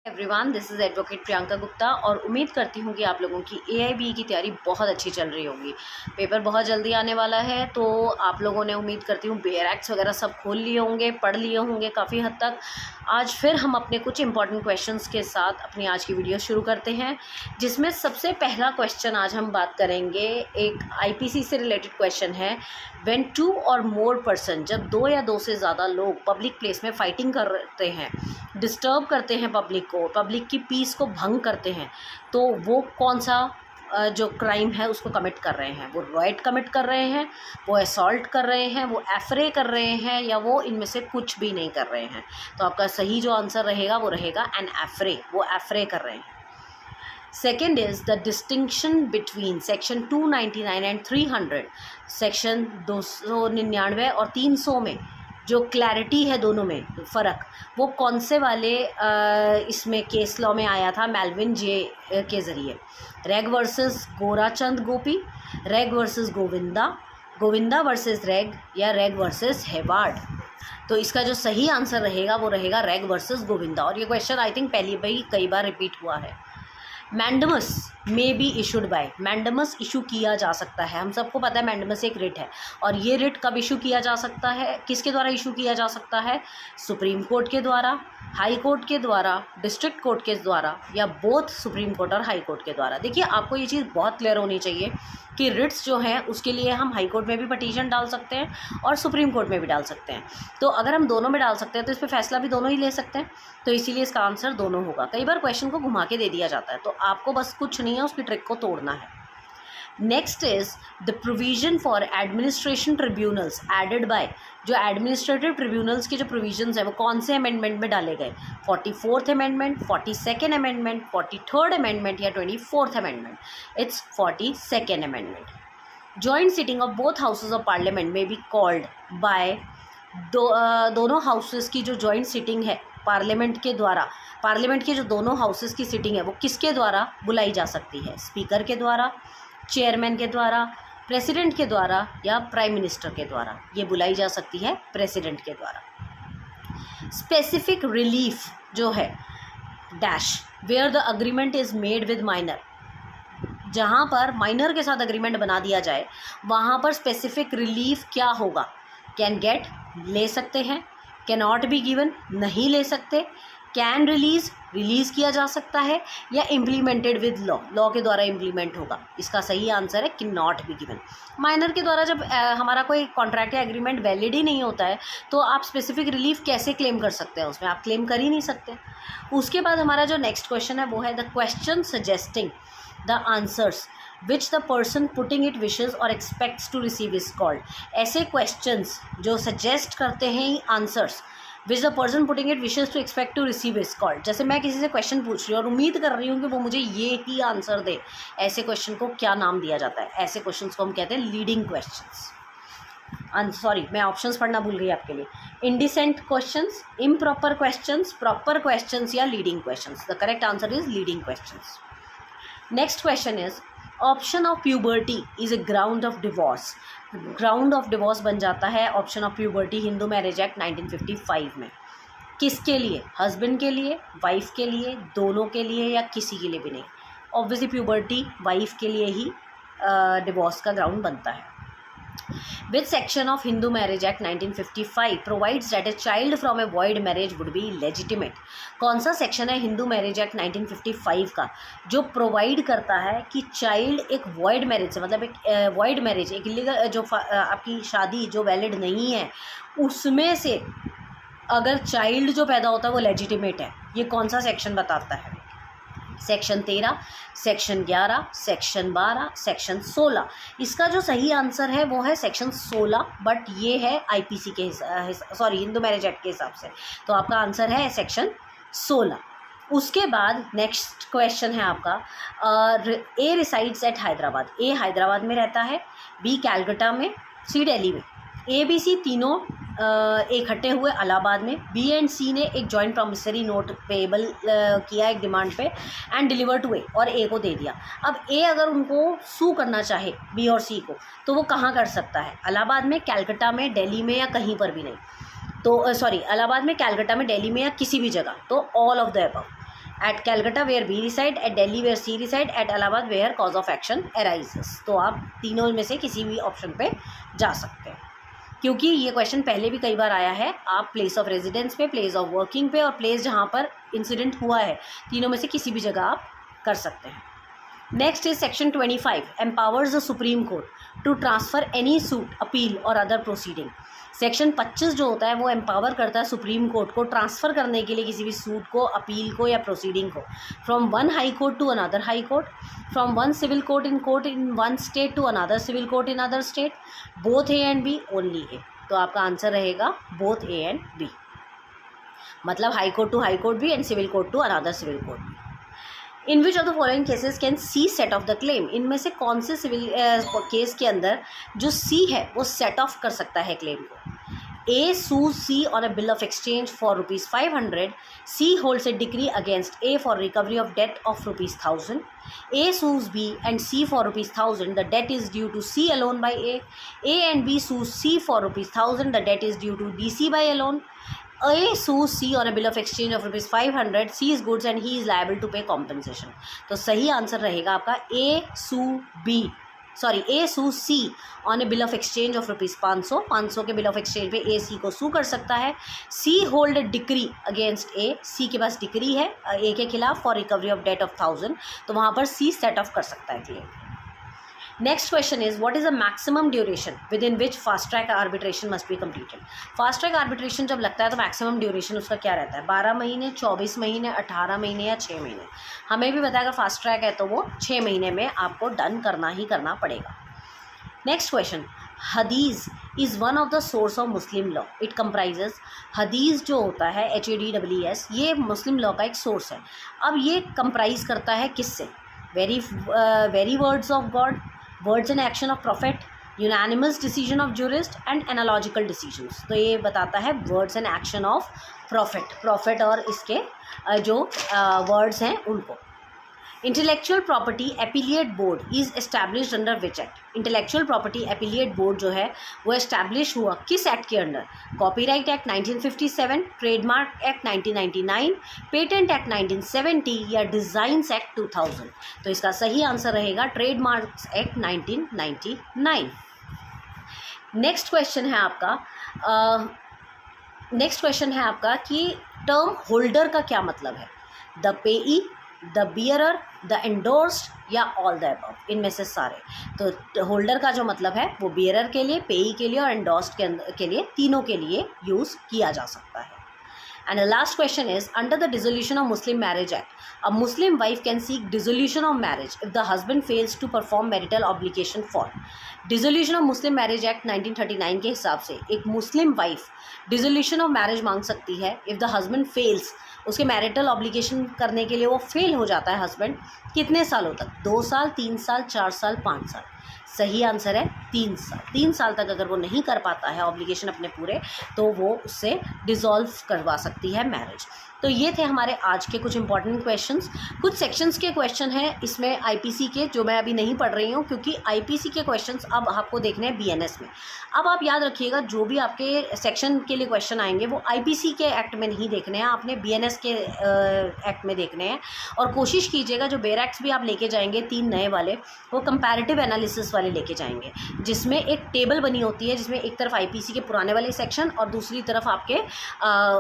Everyone, this is advocate Priyanka Gupta और उम्मीद करती हूँ कि आप लोगों की एआईबी की तैयारी बहुत अच्छी चल रही होगी। पेपर बहुत जल्दी आने वाला है, तो आप लोगों ने उम्मीद करती हूँ बेयर एक्ट्स वगैरह सब खोल लिए होंगे, पढ़ लिए होंगे काफ़ी हद तक। आज फिर हम अपने कुछ इंपॉर्टेंट क्वेश्चंस के साथ अपनी आज की वीडियो शुरू करते हैं, जिसमें सबसे पहला क्वेश्चन आज हम बात करेंगे। एक आईपीसी से रिलेटेड क्वेश्चन है। व्हेन 2 और मोर पर्सन, जब 2 या 2 से ज़्यादा लोग पब्लिक प्लेस में फाइटिंग करते हैं, डिस्टर्ब करते हैं पब्लिक को, पब्लिक की पीस को भंग करते हैं, तो वो कौन सा जो क्राइम है उसको कमिट कर रहे हैं। वो रॉयट कमिट कर रहे हैं, वो असॉल्ट कर रहे हैं, वो एफरे कर रहे हैं, या वो इनमें से कुछ भी नहीं कर रहे हैं। तो आपका सही जो आंसर रहेगा वो रहेगा एन एफरे, वो एफरे कर रहे हैं। Second is the distinction between section 299 and 300। Section 299 और 300 में जो क्लैरिटी है, दोनों में फ़र्क, वो कौन से वाले इसमें केस लॉ में आया था? मेलविन जे के ज़रिए। रेग वर्सेस गोराचंद गोपी, रेग वर्सेस गोविंदा, गोविंदा वर्सेस रेग, या रेग वर्सेस हेवार्ड। तो इसका जो सही आंसर रहेगा वो रहेगा रेग वर्सेस गोविंदा। और ये क्वेश्चन आई थिंक पहले भी कई बार रिपीट हुआ है। मैंडमस में be issued by, mandamus issue किया जा सकता है। हम सबको पता है मैंडमस एक रिट है, और ये रिट कब इशू किया जा सकता है, किसके द्वारा इशू किया जा सकता है? सुप्रीम कोर्ट के द्वारा, हाई कोर्ट के द्वारा, डिस्ट्रिक्ट कोर्ट के द्वारा, या बोथ सुप्रीम कोर्ट और हाई कोर्ट के द्वारा। देखिए, आपको ये चीज़ बहुत क्लियर होनी चाहिए कि रिट्स जो हैं उसके लिए हम हाई कोर्ट में भी पटिशन डाल सकते हैं और सुप्रीम कोर्ट में भी डाल सकते हैं। तो अगर हम दोनों में डाल सकते हैं तो इस पर फैसला भी दोनों ही ले सकते हैं, तो इसीलिए इसका आंसर दोनों होगा। कई बार क्वेश्चन को घुमा के दे दिया जाता है, तो आपको बस कुछ नहीं है, उसकी ट्रिक को तोड़ना है। Next is the provision for administration tribunals added by. जो एडमिनिस्ट्रेटिव ट्रिब्यूनल्स के जो प्रोविजंस हैं वो कौन से अमेंडमेंट में डाले गए? 44th amendment, 42nd amendment, 43rd amendment, या 24th amendment? It's 42nd amendment. Joint sitting of both houses of parliament में बी कॉल्ड बाय। दोनों हाउसेस की जो जॉइंट सिटिंग है पार्लियामेंट के द्वारा, पार्लियामेंट के जो दोनों हाउसेस की सिटिंग है वो किसके द्वारा बुलाई जा सकती है? स्पीकर के द्वारा, चेयरमैन के द्वारा, प्रेसिडेंट के द्वारा, या प्राइम मिनिस्टर के द्वारा? ये बुलाई जा सकती है प्रेसिडेंट के द्वारा। स्पेसिफिक रिलीफ जो है dash where the agreement is made with minor, जहाँ पर माइनर के साथ अग्रीमेंट बना दिया जाए वहाँ पर स्पेसिफिक रिलीफ क्या होगा? कैन गेट ले सकते हैं, कैन नॉट बी गिवन नहीं ले सकते, कैन रिलीज़ रिलीज़ किया जा सकता है, या इम्प्लीमेंटेड विद लॉ, लॉ के द्वारा इम्प्लीमेंट होगा। इसका सही आंसर है कि नॉट बी गिवन। माइनर के द्वारा जब हमारा कोई कॉन्ट्रैक्ट या एग्रीमेंट वैलिड ही नहीं होता है, तो आप स्पेसिफिक रिलीफ कैसे क्लेम कर सकते हैं? उसमें आप क्लेम कर ही नहीं सकते। उसके बाद हमारा जो नेक्स्ट क्वेश्चन है वो है the question suggesting the answers which the person putting it wishes और expects to receive is called. ऐसे क्वेश्चंस जो सजेस्ट करते हैं answers which the person putting it wishes to expect to receive is called. जैसे मैं किसी से question पूछ रही हूँ और उम्मीद कर रही हूँ कि वो मुझे ये ही आंसर दे, ऐसे क्वेश्चन को क्या नाम दिया जाता है? ऐसे क्वेश्चन को हम कहते हैं लीडिंग क्वेश्चन। सॉरी, मैं ऑप्शंस पढ़ना भूल गई आपके लिए। Indecent questions, improper questions, proper questions, या leading questions? The correct answer is leading questions. Next question is option of puberty is a ground of divorce. Ground of divorce बन जाता है option of puberty Hindu marriage act 1955 में। किसके लिए? Husband के लिए, wife के लिए, दोनों के लिए, या किसी के लिए भी नहीं? ऑब्वियसली प्यूबर्टी वाइफ के लिए ही डिवोर्स का ग्राउंड बनता है। Which section of Hindu Marriage Act 1955 provides that a child from a void marriage would be legitimate? कौन सा सेक्शन है हिंदू मैरिज एक्ट 1955 का जो प्रोवाइड करता है कि चाइल्ड एक वॉइड मैरिज से, मतलब एक वॉइड मैरिज, एक इलीगल जो आपकी शादी जो वैलिड नहीं है, उसमें से अगर चाइल्ड जो पैदा होता है वो लेजिटिमेट है? ये कौन सा सेक्शन बताता है? Section 13, section 11, section 12, section 16। इसका जो सही आंसर है वो है सेक्शन 16, बट ये है आईपीसी के सॉरी हिंदू मैरिज एक्ट के हिसाब से, तो आपका आंसर है सेक्शन 16। उसके बाद नेक्स्ट क्वेश्चन है आपका, ए रिसाइड्स एट हैदराबाद। ए हैदराबाद में रहता है, बी कैलकाटा में, सी दिल्ली में। ए बी सी तीनों इकट्ठे हुए इलाहाबाद में। बी एंड सी ने एक जॉइंट प्रॉमिसरी नोट पेबल किया एक डिमांड पे एंड डिलीवर टू ए, और ए को दे दिया। अब ए अगर उनको सू करना चाहे बी और सी को, तो वो कहाँ कर सकता है? इलाहाबाद में, कैलकाटा में, दिल्ली में, या कहीं पर भी नहीं? तो सॉरी, इलाहाबाद में, कैलकाटा में, दिल्ली में, या किसी भी जगह, तो all of the above. At Calcutta where B reside, at Delhi where C reside, at Allahabad where cause of action arises. तो आप तीनों में से किसी भी ऑप्शन पे जा सकते हैं, क्योंकि ये क्वेश्चन पहले भी कई बार आया है। आप प्लेस ऑफ रेजिडेंस पे, प्लेस ऑफ वर्किंग पे और प्लेस जहाँ पर इंसिडेंट हुआ है, तीनों में से किसी भी जगह आप कर सकते हैं। Next is section 25 empowers the Supreme Court to transfer any suit, appeal और अदर प्रोसीडिंग। सेक्शन 25 जो होता है वो एम्पावर करता है सुप्रीम कोर्ट को ट्रांसफ़र करने के लिए किसी भी सूट को, अपील को या प्रोसीडिंग को, from one high court to another high court, from one civil court in one state to another civil court in other state, both A and B, only A. तो आपका आंसर रहेगा both A and B, मतलब high court to high court भी and civil court to another civil court भी। In which of the following cases can see set off the claim, इनमें से कौन से सिविल केस के अंदर जो सी है वो सेट ऑफ कर सकता है क्लेम को। A sues C on a bill of exchange for ₹500. C holds a decree against A for recovery of debt of ₹1000. A sues B and C for ₹1000. The debt is due to C alone by A. A and B sues C for ₹1000. The debt is due to BC by alone. A sues C on a bill of exchange of ₹500. C is goods and he is liable to pay compensation. तो सही answer रहेगा आपका A sue C on A bill of exchange of ₹500 के bill of exchange पे ए सी को सू कर सकता है। C hold decree against A, C के पास डिक्री है ए के खिलाफ for recovery of debt of 1000, तो वहाँ पर सी सेट ऑफ कर सकता है claim. Next question is what is the maximum duration with in which fast track arbitration must be completed. Fast track arbitration जब लगता है तो मैक्सिमम ड्यूरेशन उसका क्या रहता है, 12 महीने, 24 महीने, 18 महीने या 6 महीने। हमें भी बताया फास्ट ट्रैक है तो वो 6 महीने में आपको डन करना ही करना पड़ेगा। नेक्स्ट क्वेश्चन, हदीस is one of the source of Muslim law, it comprises. हदीस जो होता है HADEES, ये मुस्लिम लॉ का एक सोर्स है। अब ये कंप्राइज करता है किससे, very words of God, words and action of profit, unanimous decision of jurist and analogical decisions. तो ये बताता है words and action of profit और इसके जो वर्ड्स हैं उनको। Intellectual property appellate board is established under which act. Intellectual property appellate board जो है वो एस्टैब्लिश हुआ किस एक्ट के under, copyright act 1957, trademark act 1999, patent act 1970 या डिज़ाइंस एक्ट 2000। तो इसका सही आंसर रहेगा ट्रेडमार्क्स एक्ट 1999। नेक्स्ट क्वेश्चन है आपका कि टर्म होल्डर का क्या मतलब है, द पेई, द बियरर, द एंडोर्स्ड या ऑल द अबव, इनमें से सारे। तो होल्डर का जो मतलब है वो बियरर के लिए, पेई के लिए और एंडोर्स्ड के लिए, तीनों के लिए यूज़ किया जा सकता है। And the last question is, under the Dissolution of Muslim Marriage Act, a Muslim wife can seek dissolution of marriage if the husband fails to perform marital obligation for. Dissolution of Muslim Marriage Act 1939 के हिसाब से एक मुस्लिम wife dissolution of marriage मांग सकती है if the husband fails, उसके marital obligation करने के लिए वो फेल हो जाता है हस्बैंड, कितने सालों तक, 2 साल, 3 साल, 4 साल, 5 साल। सही आंसर है 3 साल। 3 साल तक अगर वो नहीं कर पाता है ऑब्लिगेशन अपने पूरे, तो वो उससे डिज़ोल्व करवा सकती है मैरिज। तो ये थे हमारे आज के कुछ इंपॉर्टेंट क्वेश्चंस। कुछ सेक्शंस के क्वेश्चन हैं इसमें आईपीसी के, जो मैं अभी नहीं पढ़ रही हूँ, क्योंकि आईपीसी के क्वेश्चंस अब आपको देखने हैं बीएनएस में। अब आप याद रखिएगा, जो भी आपके सेक्शन के लिए क्वेश्चन आएंगे वो आईपीसी के एक्ट में नहीं देखने हैं, आपने बीएनएस के एक्ट में देखने हैं। और कोशिश कीजिएगा जो बेयर एक्ट्स भी आप लेके जाएंगे 3 नए वाले, वो कंपैरेटिव एनालिसिस वाले लेके जाएंगे, जिसमें एक टेबल बनी होती है, जिसमें एक तरफ आईपीसी के पुराने वाले सेक्शन और दूसरी तरफ आपके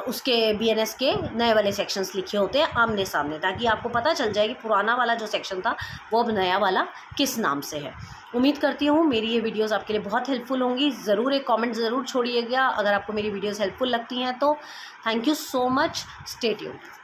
उसके बीएनएस के नए वाले सेक्शंस लिखे होते हैं आमने सामने, ताकि आपको पता चल जाए कि पुराना वाला जो सेक्शन था वो अब नया वाला किस नाम से है। उम्मीद करती हूँ मेरी ये वीडियोस आपके लिए बहुत हेल्पफुल होंगी। ज़रूर एक कमेंट ज़रूर छोड़िएगा अगर आपको मेरी वीडियोस हेल्पफुल लगती हैं तो। Thank you so much, stay tuned.